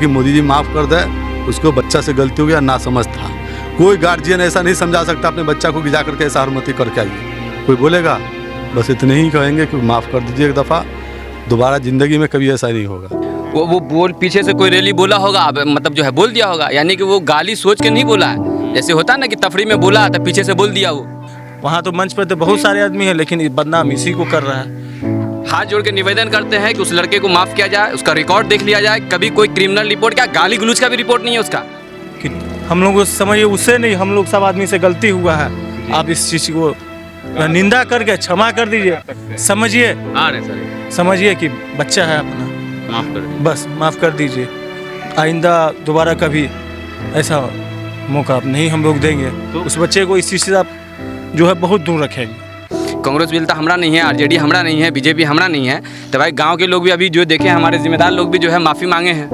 कि मोदी जी माफ़ कर दे, उसको बच्चा से गलती हो गया, ना समझ था। कोई गार्जियन ऐसा नहीं समझा सकता अपने बच्चा को कि जा करके ऐसा हरमती करके आइए। कोई बोलेगा? बस इतने ही कहेंगे कि माफ़ कर दीजिए एक दफ़ा, दोबारा ज़िंदगी में कभी ऐसा नहीं होगा। वो बोल पीछे से कोई रैली बोला होगा, मतलब जो है बोल दिया होगा, यानी कि वो गाली सोच के नहीं बोला है। जैसे होता है ना कि तफरी में बोला तो पीछे से बोल दिया वो। वहाँ तो मंच पर तो बहुत सारे आदमी हैं, लेकिन बदनाम इसी को कर रहा है। हाथ जोड़ के निवेदन करते हैं कि उस लड़के को माफ़ किया जाए, उसका रिकॉर्ड देख लिया जाए। कभी कोई क्रिमिनल रिपोर्ट, क्या गाली गलौज का भी रिपोर्ट नहीं है उसका। कि हम लोग समझिए, उससे नहीं, हम लोग सब आदमी से गलती हुआ है। आप इस चीज़ को निंदा करके क्षमा कर दीजिए। समझिए कि बच्चा है अपना, माफ़ कर दीजिए। बस माफ़ कर दीजिए। आइंदा दोबारा कभी ऐसा मौका आप नहीं हम लोग देंगे। तो उस बच्चे को इस चीज़ से आप जो है बहुत दूर रखेंगे। कांग्रेस बिल तो हमारा नहीं है, आरजेडी हमारा नहीं है, बीजेपी हमारा नहीं है। तो भाई गांव के लोग भी अभी जो देखे, हमारे जिम्मेदार लोग भी जो है माफ़ी मांगे हैं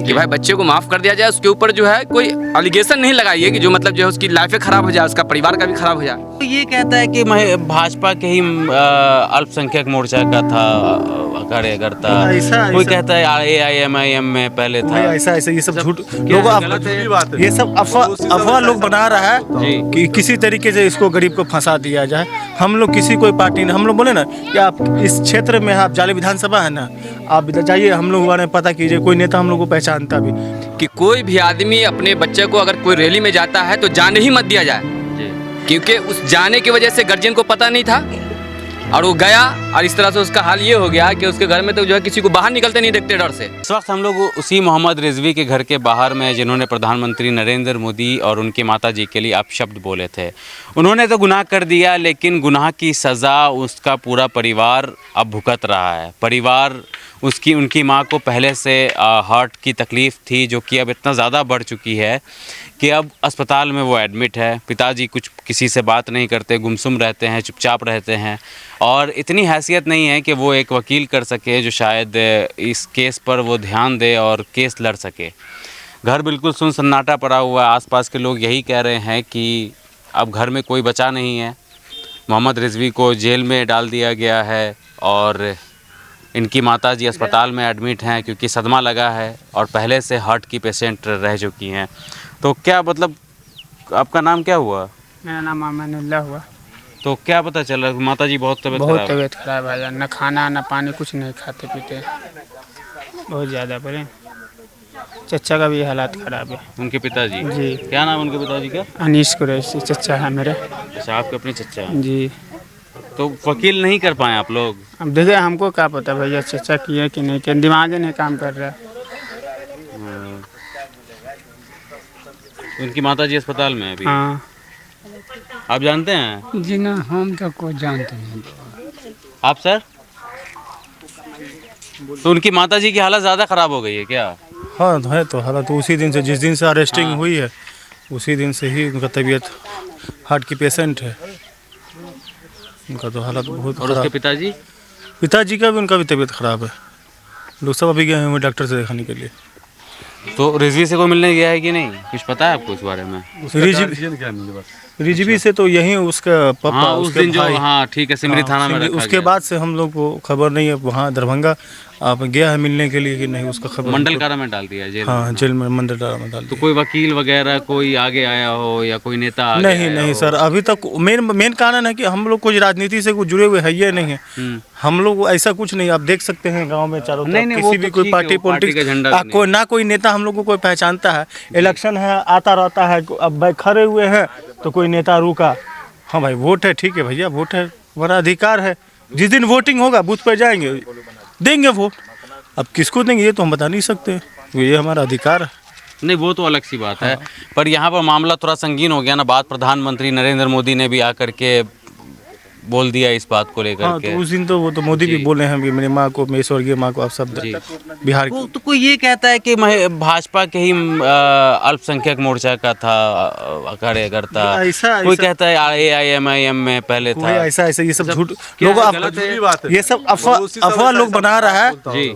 कि भाई बच्चे को माफ़ कर दिया जाए। उसके ऊपर जो है कोई एलिगेशन नहीं लगाइए कि जो मतलब जो है उसकी लाइफ खराब हो जाए, उसका परिवार का भी खराब हो जाए। तो ये कहता है कि मैं भाजपा के ही अल्पसंख्यक मोर्चा का था कार्यकर्ता। कोई कहता है AIMIM में पहले था। ऐसा ये सब झूठ लोग, ये सब अफवाह लोग बना रहा है कि किसी तरीके से इसको गरीब को फंसा दिया जाए। हम लोग किसी कोई पार्टी, हम लोग बोले ना कि आप इस क्षेत्र में, आप जाले विधानसभा है ना, आप इधर जाइए, हम लोग बारे में पता कीजिए। कोई नेता हम लोग को पहचानता भी कि कोई भी आदमी अपने बच्चे को अगर कोई रैली में जाता है तो जाने ही मत दिया जाए, क्योंकि उस जाने की वजह से गार्जियन को पता नहीं था और वो गया, और इस तरह से उसका हाल ये हो गया कि उसके घर में तो जो है किसी को बाहर निकलते नहीं देखते डर से। इस वक्त हम लोग उसी मोहम्मद रिजवी के घर के बाहर में, जिन्होंने प्रधानमंत्री नरेंद्र मोदी और उनकी माता जी के लिए अपशब्द बोले थे। उन्होंने तो गुनाह कर दिया, लेकिन गुनाह की सज़ा उसका पूरा परिवार अब भुगत रहा है। परिवार उनकी माँ को पहले से हार्ट की तकलीफ़ थी, जो कि अब इतना ज़्यादा बढ़ चुकी है कि अब अस्पताल में वो एडमिट है। पिताजी कुछ किसी से बात नहीं करते, गुमसुम रहते हैं, चुपचाप रहते हैं, और इतनी हैसियत नहीं है कि वो एक वकील कर सके जो शायद इस केस पर वो ध्यान दे और केस लड़ सके। घर बिल्कुल सुन सन्नाटा पड़ा हुआ है। आसपास के लोग यही कह रहे हैं कि अब घर में कोई बचा नहीं है। मोहम्मद रिजवी को जेल में डाल दिया गया है और इनकी माताजी अस्पताल में एडमिट हैं क्योंकि सदमा लगा है और पहले से हार्ट की पेशेंट रह चुकी हैं। तो क्या मतलब, आपका नाम क्या हुआ? मेरा नाम अमानुल्लाह हुआ। तो क्या पता चला? माताजी बहुत तबीयत खराब है, न खाना न पानी, कुछ नहीं खाते पीते, बहुत ज़्यादा परे। चचा का भी हालात ख़राब है। उनके पिताजी जी। क्या नाम उनके पिताजी का? अनीश कुरैशी चचा है मेरे। अच्छा, आपके अपने चचा हैं। जी। तो वकील नहीं कर पाए आप लोग? अब देखे, हमको क्या पता भैया चचा किए कि नहीं किए, दिमाग ही नहीं काम कर रहा है। उनकी माताजी अस्पताल में है अभी? हाँ। आप जानते हैं? जी ना, हम तो को जानते नहीं। आप सर? तो उनकी माताजी की हालत ज़्यादा ख़राब हो गई है क्या? हाँ है, तो हालत उसी दिन से, जिस दिन से अरेस्टिंग हुई है उसी दिन से ही उनका तबीयत, हार्ट की पेशेंट है, उनका तो हालत बहुत। और उसके पिताजी? पिताजी का भी, उनका भी तबीयत ख़राब है। लोग सब अभी गए हुए डॉक्टर से दिखाने के लिए। तो रिजवी से कोई मिलने गया है कि नहीं? कुछ पता है आपको इस बारे में? रिजवी से तो यहीं उसका पापा, हाँ, उस दिन जो, भाई, हाँ ठीक है, सिमरी थाना में रखा उसके गया। बाद से हम लोग को खबर नहीं है। वहाँ दरभंगा आप गया है मिलने के लिए कि नहीं, उसका खबर। मंडल कारा में डाल दिया जेल? हाँ, जेल में, मंडल कारा में डाल तो दिया। कोई वकील वगैरह कोई आगे आया हो या कोई नेता आगे नहीं सर, अभी तक मेन कारण है कि हम लोग कुछ राजनीति से कुछ जुड़े हुए है ये नहीं है। हम लोग ऐसा कुछ नहीं, आप देख सकते हैं गांव में चारों तरफ किसी भी कोई पार्टी पॉलिटिक्स, कोई ना कोई नेता हम लोग को कोई पहचानता है। इलेक्शन है, आता रहता है, अब भाई खड़े हुए हैं तो कोई नेता रुका, हाँ भाई वोट है, ठीक है भैया वोट है, हमारा अधिकार है। जिस दिन वोटिंग होगा बूथ पर जाएंगे, देंगे वोट। अब किसको देंगे ये तो हम बता नहीं सकते, ये हमारा अधिकार है। नहीं, वो तो अलग सी बात है। पर यहाँ पर मामला थोड़ा संगीन हो गया ना। बात प्रधानमंत्री नरेंद्र मोदी ने भी आकर के बोल दिया इस बात को लेकर हाँ, के। तो उस दिन तो वो तो मोदी भी बोले हैं कि मेरी माँ को, मेरी स्वर्गीय माँ को आप सब बिहार की। तो कोई ये कहता है कि मैं भाजपा के ही अल्पसंख्यक मोर्चा का था कार्यकर्ता। कोई कहता है AIMIM में पहले था। ऐसा ये सब झूठ लोग, ये सब अफवाह लोग बना रहा है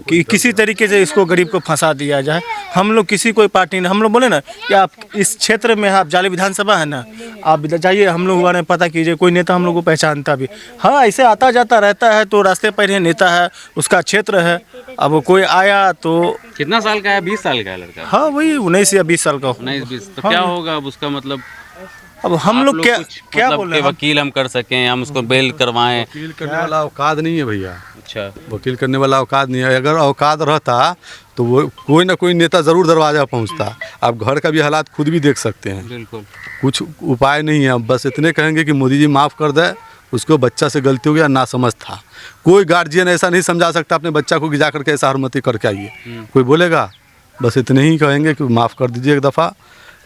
कि किसी तरीके से इसको गरीब को फंसा दिया जाए। हम लोग किसी कोई पार्टी, हम लोग बोले ना कि आप इस क्षेत्र में, आप जाले विधानसभा है ना, आप इधर जाइए, हम लोग बारे में पता कीजिए। कोई नेता हम लोग को पहचानता अभी। हाँ, ऐसे आता जाता रहता है तो रास्ते पर ही नेता है, उसका क्षेत्र है। अब कोई आया तो कितना साल का है? 20 साल का है लड़का? हाँ, वही 19 या 20 साल का हो। 19-20। तो क्या होगा अब उसका मतलब? अब हम लोग क्या क्या मतलब बोल कि रहे हैं? वकील हम कर सकें, हम उसको बेल करवाएं? वकील करने वाला औकात नहीं है भैया। अच्छा। वकील करने वाला औकात नहीं है। अगर औकात रहता तो वो कोई ना कोई नेता ज़रूर दरवाज़ा पहुंचता। आप घर का भी हालात खुद भी देख सकते हैं। बिल्कुल। कुछ उपाय नहीं है। बस इतने कहेंगे कि मोदी जी माफ़ कर दे, उसको बच्चा से गलती हो गया, नासमझ था। कोई गार्जियन ऐसा नहीं समझा सकता अपने बच्चा को कि जा करके ऐसा हरमती करके आइए। कोई बोलेगा, बस इतने ही कहेंगे कि माफ़ कर दीजिए एक दफ़ा,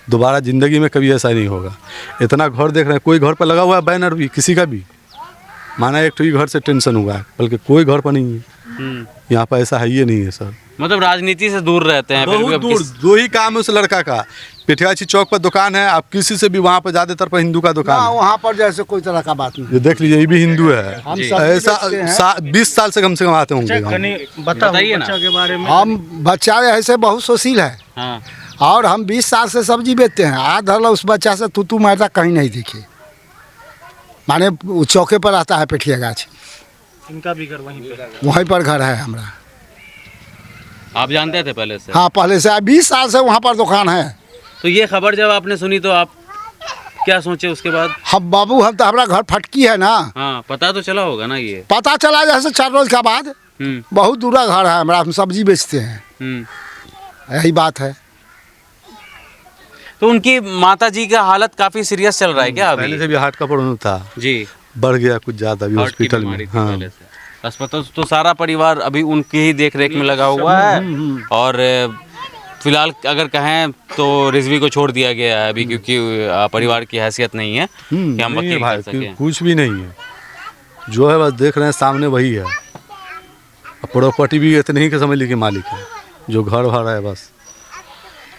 दोबारा ज़िंदगी में कभी ऐसा नहीं होगा। इतना घर देख रहे हैं, कोई घर पर लगा हुआ है बैनर भी, किसी का भी, माना एक तो ही घर से टेंशन हुआ है, बल्कि कोई घर पर नहीं है। यहाँ पर ऐसा है ही नहीं है सर। मतलब राजनीति से दूर रहते हैं फिर भी बहुत अब दूर। दो ही काम है उस लड़का का, पिठियाची चौक पर दुकान है। आप किसी से भी वहाँ पर ज़्यादातर पर हिंदू का दुकान है। वहाँ पर जैसे कोई तरह का बात नहीं। ये देख लीजिए, ये भी हिंदू है। हम सब देखते ऐसा 20 साल से कम आते होंगे गाँव में। कनी बताइए ना। बच्चा के बारे में। हम बच्चा ऐसे बहुत सुशील है हाँ। और हम 20 साल से सब्जी बेचते हैं। आज धर उस बच्चा से तू मैदा कहीं नहीं दिखे, माने वो चौके पर आता है पेठिया गाछ, इनका भी घर वहीं पर घर है हमारा। आप जानते थे पहले से? हाँ, पहले से 20 साल से वहाँ पर दुकान है। तो ये खबर जब आपने सुनी तो आप क्या सोचे उसके बाद? हम बाबू, हम तो हमारा घर फटकी है ना, हाँ, पता तो चला होगा ना ये। पता चला जैसे 4 रोज के बाद। बहुत दूरा घर है हमारा, हम सब्जी बेचते हैं, यही बात है। तो उनकी माता जी का हालत काफी सीरियस चल रहा है क्या पहले अभी? से भी हार्ट का प्रॉब्लम था, जी। बढ़ गया कुछ ज़्यादा अभी हार्ट की हॉस्पिटल बीमारी में। थी हाँ, पहले से। अस्पताल तो सारा परिवार अभी उनकी ही देख रेख में लगा हुआ है। और फिलहाल अगर कहें तो रिजवी को छोड़ दिया गया है अभी, क्योंकि परिवार की हैसियत नहीं है कि हम नहीं है वकील भाई, कर सकें। कुछ भी नहीं है। जो है बस देख रहे हैं सामने वही है। प्रॉपर्टी भी इतने ही के समझ लीजिए मालिक है, जो घर भर है बस।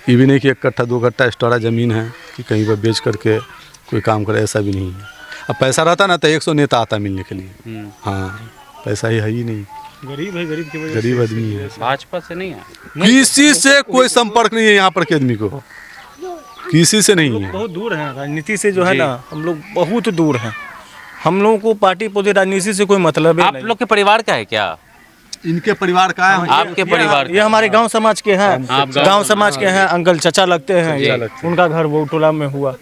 ये भी नहीं कि 1 कट्ठा 2 कट्ठा एक्स्ट्रा ज़मीन है कि कहीं पर बेच करके कोई काम करे, ऐसा भी नहीं है। अब पैसा रहता ना तो 100 नेता आता मिलने के लिए। हाँ, पैसा ही है ही नहीं। गरीब है, गरीब की वजह गरीब आदमी है, भाजपा से नहीं है। किसी से कोई संपर्क नहीं है यहाँ पर के आदमी को, किसी से नहीं है। बहुत दूर है राजनीति से, जो है ना, हम लोग बहुत दूर हैं। हम लोगों को पार्टी पौधे राजनीति से कोई मतलब है आप नहीं। लोग के परिवार का है क्या? इनके परिवार का है। आपके परिवार ये हमारे गांव समाज के हैं, गांव समाज के हैं, अंकल चचा लगते हैं ये। उनका घर वो टोला में हुआ।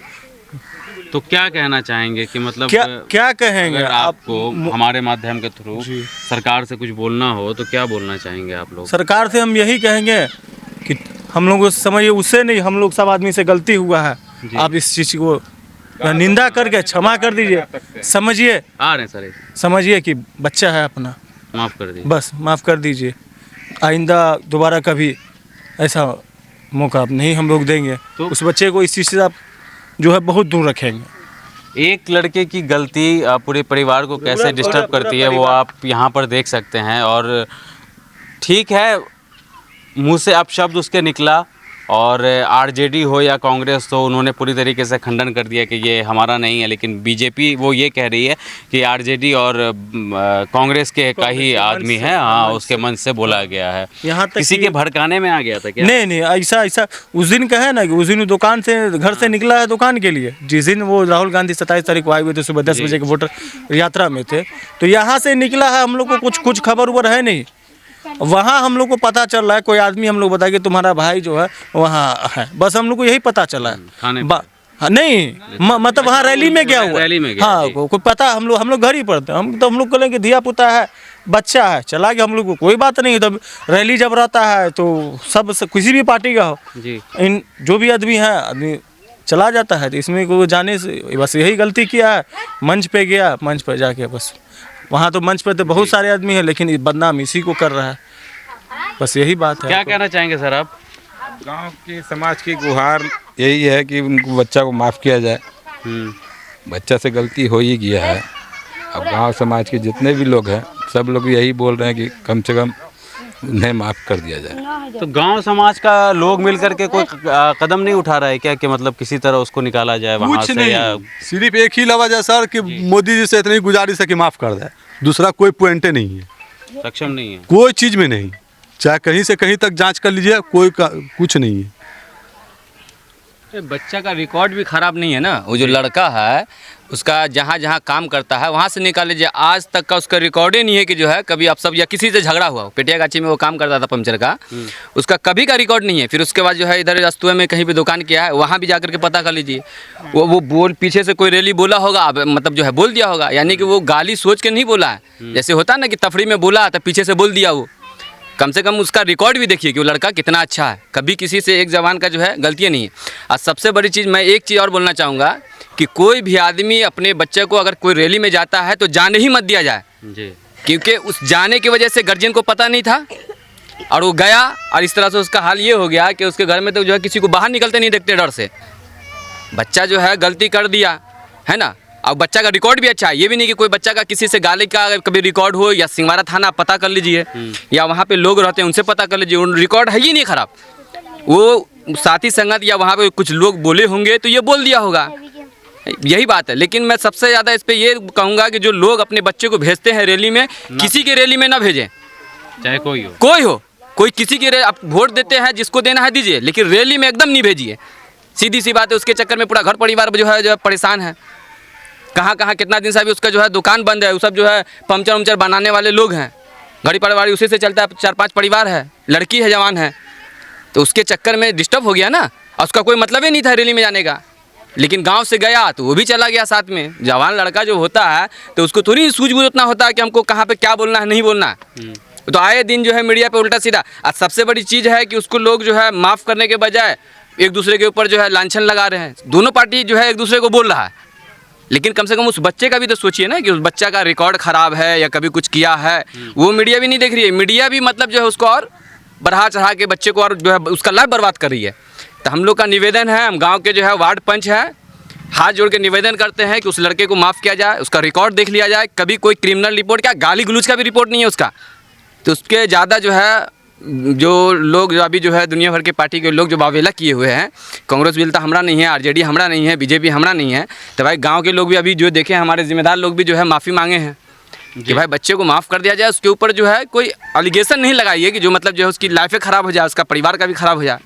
तो क्या कहना चाहेंगे कि मतलब क्या कहेंगे अगर आपको हमारे माध्यम के थ्रू सरकार से कुछ बोलना हो तो क्या बोलना चाहेंगे आप लोग? सरकार से हम यही कहेंगे कि हम लोग समझिए, उससे नहीं, हम लोग सब आदमी से गलती हुआ है। आप इस चीज़ को निंदा करके क्षमा कर दीजिए। समझिए, आ रहे हैं सर, समझिए कि बच्चा है अपना, माफ़ कर दीजिए। बस माफ़ कर दीजिए। आइंदा दोबारा कभी ऐसा मौका आप नहीं हम लोग देंगे। तो उस बच्चे को इस चीज़ से आप जो है बहुत दूर रखेंगे। एक लड़के की गलती पूरे परिवार को कैसे डिस्टर्ब करती है वो आप यहाँ पर देख सकते हैं। और ठीक है, मुंह से अपशब्द उसके निकला, और आरजेडी हो या कांग्रेस हो, उन्होंने पूरी तरीके से खंडन कर दिया कि ये हमारा नहीं है। लेकिन बीजेपी वो ये कह रही है कि आरजेडी और कांग्रेस के का ही आदमी है। हाँ, उसके मन से बोला गया है। यहाँ तक किसी के भड़काने में आ गया था क्या? नहीं, ऐसा उस दिन का है ना कि उस दिन दुकान से, घर से निकला है दुकान के लिए। जिस दिन वो राहुल गांधी 27 तारीख को आए हुए थे, सुबह 10 बजे के वोटर यात्रा में थे, तो यहाँ से निकला है। हम लोग को कुछ खबर उबर है नहीं। वहाँ हम लोग को पता चल रहा है, कोई आदमी हम लोग बताया कि तुम्हारा भाई जो है वहाँ है, बस हम लोग को यही पता चला है। हाँ, नहीं मतलब वहाँ रैली में गया हुआ। रैली में गया, हाँ, कोई पता, हम लोग घर ही पड़ते हैं। हम लोग कहेंगे धिया पुता है, बच्चा है, चला गया, हम लोग को कोई बात नहीं। तब रैली जब रहता है तो सब किसी भी पार्टी का हो जी, इन जो भी आदमी है, आदमी चला जाता है। तो इसमें को जाने से बस यही गलती किया है। मंच पे गया, मंच पे जाके बस, वहाँ तो मंच पे तो बहुत सारे आदमी हैं, लेकिन बदनाम इसी को कर रहा है। बस यही बात है। क्या कहना चाहेंगे सर आप? गांव के समाज की गुहार यही है कि उनको बच्चा को माफ़ किया जाए। बच्चा से गलती हो ही गया है। अब गांव समाज के जितने भी लोग हैं, सब लोग यही बोल रहे हैं कि कम से कम उन्हें माफ़ कर दिया जाए। तो गांव समाज का लोग मिल करके कोई कदम नहीं उठा रहा है क्या कि मतलब किसी तरह उसको निकाला जाए वहाँ कुछ से? नहीं, या सिर्फ एक ही लफ्ज़ है सर कि मोदी जी से इतनी गुजारिश है कि माफ़ कर दे। दूसरा कोई पॉइंट नहीं है, सक्षम नहीं है कोई चीज़ में नहीं। चाहे कहीं से कहीं तक जांच कर लीजिए, कुछ नहीं है। बच्चा का रिकॉर्ड भी ख़राब नहीं है ना। वो जो लड़का है उसका जहाँ जहाँ काम करता है वहाँ से निकाल लीजिए, आज तक का उसका रिकॉर्ड ही नहीं है कि जो है कभी आप सब या किसी से झगड़ा हुआ हो। पेटिया गाची में वो काम करता था पंचर का, उसका कभी का रिकॉर्ड नहीं है। फिर उसके बाद जो है इधर अस्तुए में कहीं भी दुकान किया है, वहाँ भी जाकर के पता कर लीजिए। वो बोल पीछे से कोई रैली बोला होगा, मतलब जो है बोल दिया होगा, यानी कि वो गाली सोच के नहीं बोला है। जैसे होता है ना कि तफरी में बोला तो पीछे से बोल दिया वो। कम से कम उसका रिकॉर्ड भी देखिए कि वो लड़का कितना अच्छा है, कभी किसी से एक जवान का जो है गलतियाँ नहीं है। और सबसे बड़ी चीज़ मैं एक चीज़ और बोलना चाहूँगा कि कोई भी आदमी अपने बच्चे को अगर कोई रैली में जाता है तो जाने ही मत दिया जाए जी। क्योंकि उस जाने की वजह से गार्जियन को पता नहीं था और वो गया और इस तरह से उसका हाल ये हो गया कि उसके घर में तो जो है किसी को बाहर निकलते नहीं देखते डर से। बच्चा जो है गलती कर दिया है ना, और बच्चा का रिकॉर्ड भी अच्छा है। ये भी नहीं कि कोई बच्चा का किसी से गाली का अगर कभी रिकॉर्ड हो या सिंगवारा थाना पता कर लीजिए या वहाँ पे लोग रहते हैं उनसे पता कर लीजिए, उन रिकॉर्ड है ही नहीं ख़राब। वो साथी संगत या वहाँ पे कुछ लोग बोले होंगे तो ये बोल दिया होगा, यही बात है। लेकिन मैं सबसे ज़्यादा इस पर ये कहूँगा कि जो लोग अपने बच्चे को भेजते हैं रैली में, किसी के रैली में ना भेजें, चाहे कोई हो। कोई किसी की आप वोट देते हैं जिसको देना है दीजिए, लेकिन रैली में एकदम नहीं भेजिए। सीधी सी बात है, उसके चक्कर में पूरा घर परिवार जो है परेशान है। कहाँ कहाँ कितना दिन से अभी उसका जो है दुकान बंद है, वो सब जो है पंचर उमचर बनाने वाले लोग हैं, घड़ी परिवार उसी से चलता है, 4-5 परिवार है, लड़की है, जवान है, तो उसके चक्कर में डिस्टर्ब हो गया ना। और उसका कोई मतलब ही नहीं था रैली में जाने का, लेकिन गांव से गया तो वो भी चला गया साथ में। जवान लड़का जो होता है तो उसको थोड़ी सूझबूझ उतना होता है कि हमको कहाँ पे क्या बोलना है नहीं बोलना है। तो आए दिन जो है मीडिया पे उल्टा सीधा। और सबसे बड़ी चीज़ है कि उसको लोग जो है माफ़ करने के बजाय एक दूसरे के ऊपर जो है लांछन लगा रहे हैं। दोनों पार्टी जो है एक दूसरे को बोल रहा है, लेकिन कम से कम उस बच्चे का भी तो सोचिए ना कि उस बच्चा का रिकॉर्ड ख़राब है या कभी कुछ किया है, वो मीडिया भी नहीं देख रही है। मीडिया भी मतलब जो है उसको और बढ़ा चढ़ा के बच्चे को और जो है उसका लाइफ बर्बाद कर रही है। तो हम लोग का निवेदन है, हम गांव के जो है वार्ड पंच है, हाथ जोड़ के निवेदन करते हैं कि उस लड़के को माफ़ किया जाए, उसका रिकॉर्ड देख लिया जाए। कभी कोई क्रिमिनल रिपोर्ट, क्या गाली गलौज का भी रिपोर्ट नहीं है उसका। तो उसके ज़्यादा जो है जो लोग जो अभी जो है दुनिया भर के पार्टी के लोग जो बावेला किए हुए हैं, कांग्रेस भी तो हमारा नहीं है, आरजेडी हमारा नहीं है, बीजेपी हमारा नहीं है, तो भाई गांव के लोग भी अभी जो देखे हमारे जिम्मेदार लोग भी जो है माफ़ी मांगे हैं कि भाई बच्चे को माफ़ कर दिया जाए। उसके ऊपर जो है कोई एलिगेशन नहीं लगाइए कि जो मतलब जो है उसकी लाइफ ख़राब हो जाए, उसका परिवार का भी ख़राब हो जाए।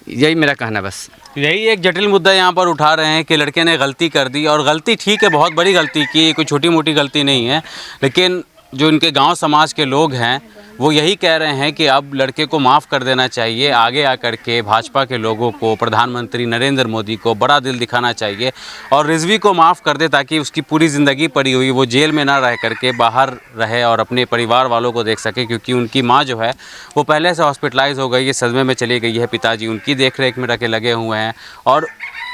यही मेरा कहना है बस। यही एक जटिल मुद्दा यहाँ पर उठा रहे हैं कि लड़के ने गलती कर दी, और गलती ठीक है, बहुत बड़ी गलती की, कोई छोटी मोटी गलती नहीं है। लेकिन जो इनके गांव समाज के लोग हैं वो यही कह रहे हैं कि अब लड़के को माफ़ कर देना चाहिए। आगे आकर के भाजपा के लोगों को, प्रधानमंत्री नरेंद्र मोदी को बड़ा दिल दिखाना चाहिए और रिजवी को माफ़ कर दे, ताकि उसकी पूरी ज़िंदगी पड़ी हुई वो जेल में ना रह करके बाहर रहे और अपने परिवार वालों को देख सके। क्योंकि उनकी माँ जो है वो पहले से हॉस्पिटलाइज हो गई है, सदमे में चली गई है। पिताजी उनकी देख रेख में रखे लगे हुए हैं और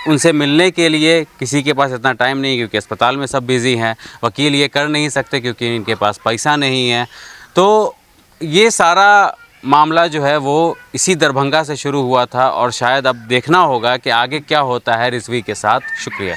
उनसे मिलने के लिए किसी के पास इतना टाइम नहीं, क्योंकि अस्पताल में सब बिज़ी हैं। वकील ये कर नहीं सकते क्योंकि इनके पास पैसा नहीं है। तो ये सारा मामला जो है वो इसी दरभंगा से शुरू हुआ था और शायद अब देखना होगा कि आगे क्या होता है रिजवी के साथ। शुक्रिया।